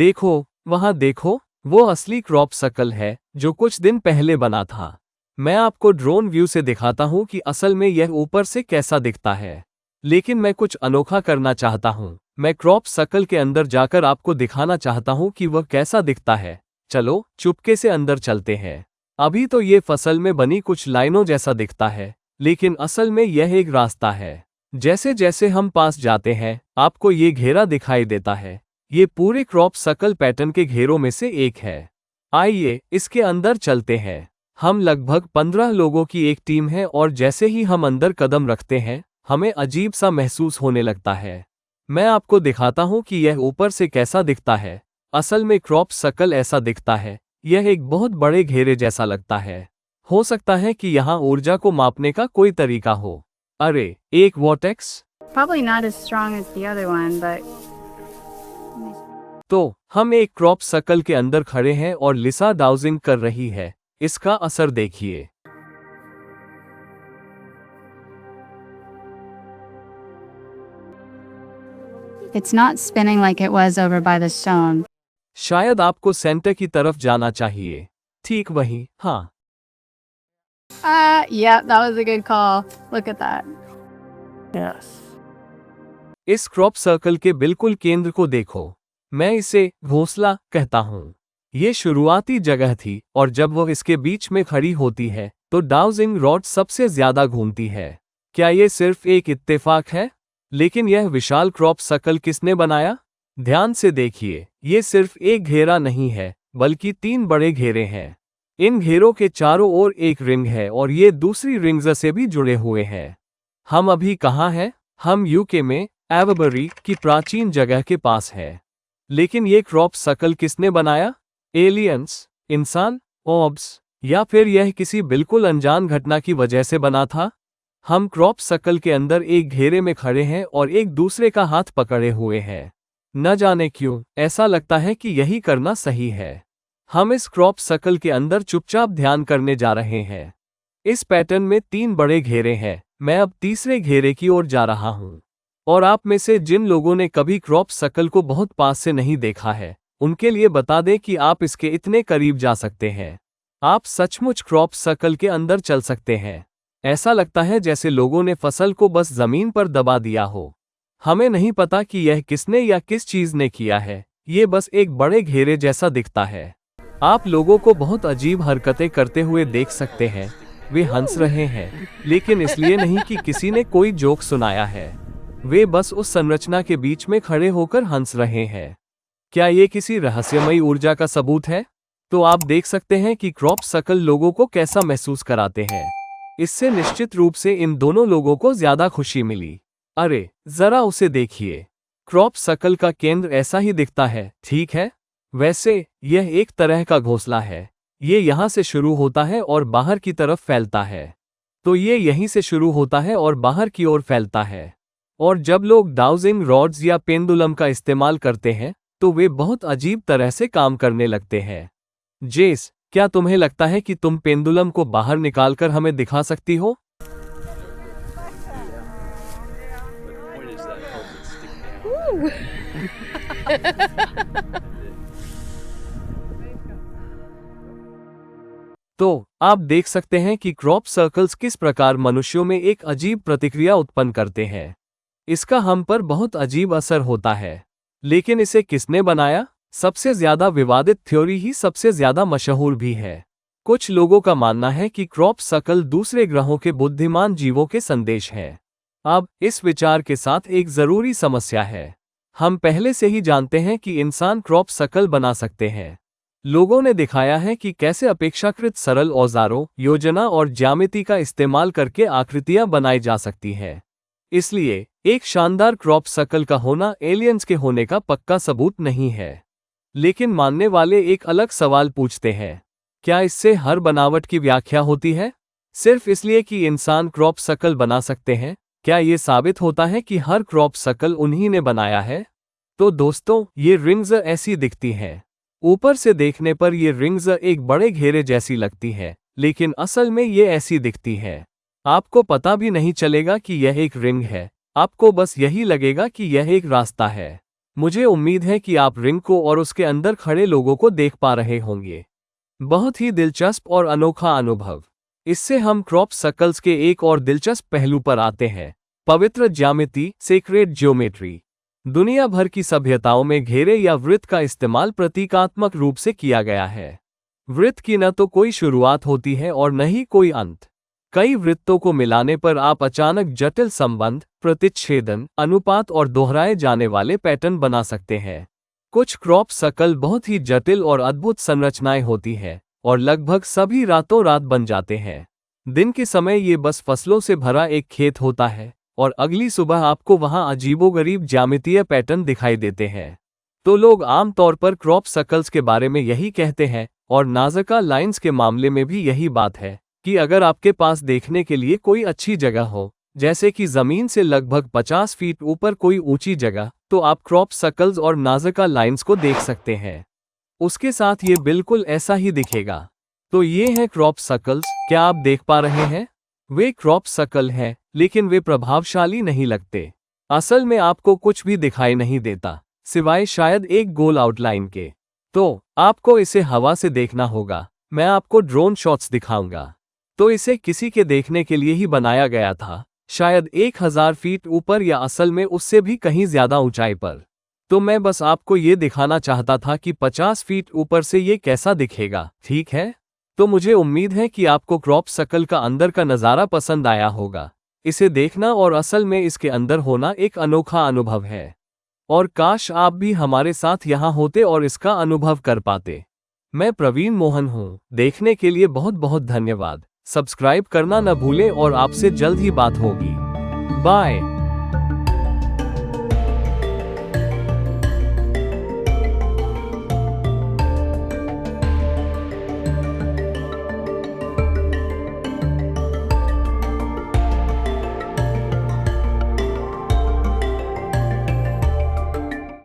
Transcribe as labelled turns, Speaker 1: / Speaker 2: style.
Speaker 1: देखो, वहां देखो, वो असली क्रॉप सर्कल है जो कुछ दिन पहले बना था। मैं आपको ड्रोन व्यू से दिखाता हूं कि असल में यह ऊपर से कैसा दिखता है। लेकिन मैं कुछ अनोखा करना चाहता हूं। मैं क्रॉप सर्कल के अंदर जाकर आपको दिखाना चाहता हूं कि वह कैसा दिखता है। चलो चुपके से अंदर चलते हैं। अभी तो ये फसल में बनी कुछ लाइनों जैसा दिखता है, लेकिन असल में यह एक रास्ता है। जैसे जैसे हम पास जाते हैं, आपको ये घेरा दिखाई देता है। ये पूरे क्रॉप सर्कल पैटर्न के घेरों में से एक है। आइए इसके अंदर चलते हैं। हम लगभग 15 लोगों की एक टीम है और जैसे ही हम अंदर कदम रखते हैं, हमें अजीब सा महसूस होने लगता है। मैं आपको दिखाता हूं कि यह ऊपर से कैसा दिखता है। असल में क्रॉप सर्कल ऐसा दिखता है। यह एक बहुत बड़े घेरे जैसा लगता है। हो सकता है कि यहाँ ऊर्जा को मापने का कोई तरीका हो। अरे, एक vortex.
Speaker 2: Probably not as strong as the other one, but
Speaker 1: तो हम एक क्रॉप सर्कल के अंदर खड़े हैं और लिसा डाउजिंग कर रही है। इसका असर देखिए।
Speaker 2: it's not spinning like it was over by the stone.
Speaker 1: शायद आपको सेंटर की तरफ जाना चाहिए। ठीक वही, हाँ।
Speaker 2: Yeah, that was a good call. Look at that.
Speaker 3: Yes.
Speaker 1: इस क्रॉप सर्कल के बिल्कुल केंद्र को देखो। मैं इसे घोंसला कहता हूँ। ये शुरुआती जगह थी और जब वह इसके बीच में खड़ी होती है तो डाउजिंग रॉड सबसे ज्यादा घूमती है। क्या ये सिर्फ एक इत्तेफाक है? लेकिन यह विशाल क्रॉप सर्कल किसने बनाया? ध्यान से देखिए, ये सिर्फ एक घेरा नहीं है, बल्कि 3 बड़े घेरे हैं। इन घेरों के चारों ओर एक रिंग है और ये दूसरी रिंग्स से भी जुड़े हुए हैं। हम अभी कहाँ हैं? हम यूके में एवरबरी की प्राचीन जगह के पास है। लेकिन ये क्रॉप सर्कल किसने बनाया? एलियंस, इंसान, ऑब्स, या फिर यह किसी बिल्कुल अनजान घटना की वजह से बना था? हम क्रॉप सर्कल के अंदर एक घेरे में खड़े हैं और एक दूसरे का हाथ पकड़े हुए हैं। न जाने क्यों ऐसा लगता है कि यही करना सही है। हम इस क्रॉप सर्कल के अंदर चुपचाप ध्यान करने जा रहे हैं। इस पैटर्न में 3 बड़े घेरे हैं। मैं अब तीसरे घेरे की ओर जा रहा हूं। और आप में से जिन लोगों ने कभी क्रॉप सर्कल को बहुत पास से नहीं देखा है, उनके लिए बता दें कि आप इसके इतने करीब जा सकते हैं। आप सचमुच क्रॉप सर्कल के अंदर चल सकते हैं। ऐसा लगता है जैसे लोगों ने फसल को बस जमीन पर दबा दिया हो। हमें नहीं पता कि यह किसने या किस चीज ने किया है। ये बस एक बड़े घेरे जैसा दिखता है। आप लोगों को बहुत अजीब हरकतें करते हुए देख सकते हैं। वे हंस रहे हैं, लेकिन इसलिए नहीं कि किसी ने कोई जोक सुनाया है। वे बस उस संरचना के बीच में खड़े होकर हंस रहे हैं। क्या ये किसी रहस्यमयी ऊर्जा का सबूत है? तो आप देख सकते हैं कि क्रॉप सर्कल लोगों को कैसा महसूस कराते हैं। इससे निश्चित रूप से इन दोनों लोगों को ज्यादा खुशी मिली। अरे, जरा उसे देखिए। क्रॉप सर्कल का केंद्र ऐसा ही दिखता है, ठीक है? वैसे यह एक तरह का घोंसला है। ये यहाँ से शुरू होता है और बाहर की तरफ फैलता है। तो ये यहीं से शुरू होता है और बाहर की ओर फैलता है। और जब लोग डाउजिंग रॉड्स या पेंडुलम का इस्तेमाल करते हैं, तो वे बहुत अजीब तरह से काम करने लगते हैं। जेस, क्या तुम्हें लगता है कि तुम पेंडुलम को बाहर निकालकर हमें दिखा सकती हो? तो आप देख सकते हैं कि क्रॉप सर्कल्स किस प्रकार मनुष्यों में एक अजीब प्रतिक्रिया उत्पन्न करते हैं। इसका हम पर बहुत अजीब असर होता है। लेकिन इसे किसने बनाया? सबसे ज्यादा विवादित थ्योरी ही सबसे ज्यादा मशहूर भी है। कुछ लोगों का मानना है कि क्रॉप सर्कल दूसरे ग्रहों के बुद्धिमान जीवों के संदेश हैं। अब इस विचार के साथ एक जरूरी समस्या है। हम पहले से ही जानते हैं कि इंसान क्रॉप सर्कल बना सकते हैं। लोगों ने दिखाया है कि कैसे अपेक्षाकृत सरल औजारों, योजना और ज्यामिति का इस्तेमाल करके आकृतियां बनाई जा सकती हैं। इसलिए एक शानदार क्रॉप सर्कल का होना एलियंस के होने का पक्का सबूत नहीं है। लेकिन मानने वाले एक अलग सवाल पूछते हैं, क्या इससे हर बनावट की व्याख्या होती है? सिर्फ इसलिए कि इंसान क्रॉप सर्कल बना सकते हैं, क्या ये साबित होता है कि हर क्रॉप सर्कल उन्हीं ने बनाया है? तो दोस्तों, ये रिंग्स ऐसी दिखती हैं। ऊपर से देखने पर ये रिंग्स एक बड़े घेरे जैसी लगती है, लेकिन असल में ये ऐसी दिखती है। आपको पता भी नहीं चलेगा कि यह एक रिंग है। आपको बस यही लगेगा कि यह एक रास्ता है। मुझे उम्मीद है कि आप रिंग को और उसके अंदर खड़े लोगों को देख पा रहे होंगे। बहुत ही दिलचस्प और अनोखा अनुभव। इससे हम क्रॉप सर्कल्स के एक और दिलचस्प पहलू पर आते हैं, पवित्र ज्यामिति, सेक्रेड ज्योमेट्री। दुनिया भर की सभ्यताओं में घेरे या वृत्त का इस्तेमाल प्रतीकात्मक रूप से किया गया है। वृत्त की न तो कोई शुरुआत होती है और न ही कोई अंत। कई वृत्तों को मिलाने पर आप अचानक जटिल संबंध, प्रतिच्छेदन, अनुपात और दोहराए जाने वाले पैटर्न बना सकते हैं। कुछ क्रॉप सर्कल बहुत ही जटिल और अद्भुत संरचनाएं होती हैं और लगभग सभी रातों रात बन जाते हैं। दिन के समय ये बस फसलों से भरा एक खेत होता है और अगली सुबह आपको वहां अजीबोगरीब ज्यामितीय पैटर्न दिखाई देते हैं। तो लोग आम तौर पर क्रॉप सर्कल्स के बारे में यही कहते हैं, और नाज़का लाइंस के मामले में भी यही बात है कि अगर आपके पास देखने के लिए कोई अच्छी जगह हो, जैसे कि जमीन से लगभग 50 फीट ऊपर कोई ऊंची जगह, तो आप क्रॉप सर्कल्स और नाज़का लाइंस को देख सकते हैं। उसके साथ ये बिल्कुल ऐसा ही दिखेगा। तो ये हैं क्रॉप सर्कल्स, क्या आप देख पा रहे हैं? वे क्रॉप सर्कल हैं, लेकिन वे प्रभावशाली नहीं लगते। असल में आपको कुछ भी दिखाई नहीं देता, सिवाय शायद एक गोल आउटलाइन के। तो आपको इसे हवा से देखना होगा। मैं आपको ड्रोन शॉट्स दिखाऊंगा। तो इसे किसी के देखने के लिए ही बनाया गया था, शायद 1000 फीट ऊपर या असल में उससे भी कहीं ज्यादा ऊंचाई पर। तो मैं बस आपको ये दिखाना चाहता था कि 50 फीट ऊपर से ये कैसा दिखेगा, ठीक है? तो मुझे उम्मीद है कि आपको क्रॉप सर्कल का अंदर का नज़ारा पसंद आया होगा। इसे देखना और असल में इसके अंदर होना एक अनोखा अनुभव है। और काश आप भी हमारे साथ यहाँ होते और इसका अनुभव कर पाते। मैं प्रवीण मोहन हूँ। देखने के लिए बहुत बहुत धन्यवाद। सब्सक्राइब करना न भूलें और आपसे जल्द ही बात होगी। बाय।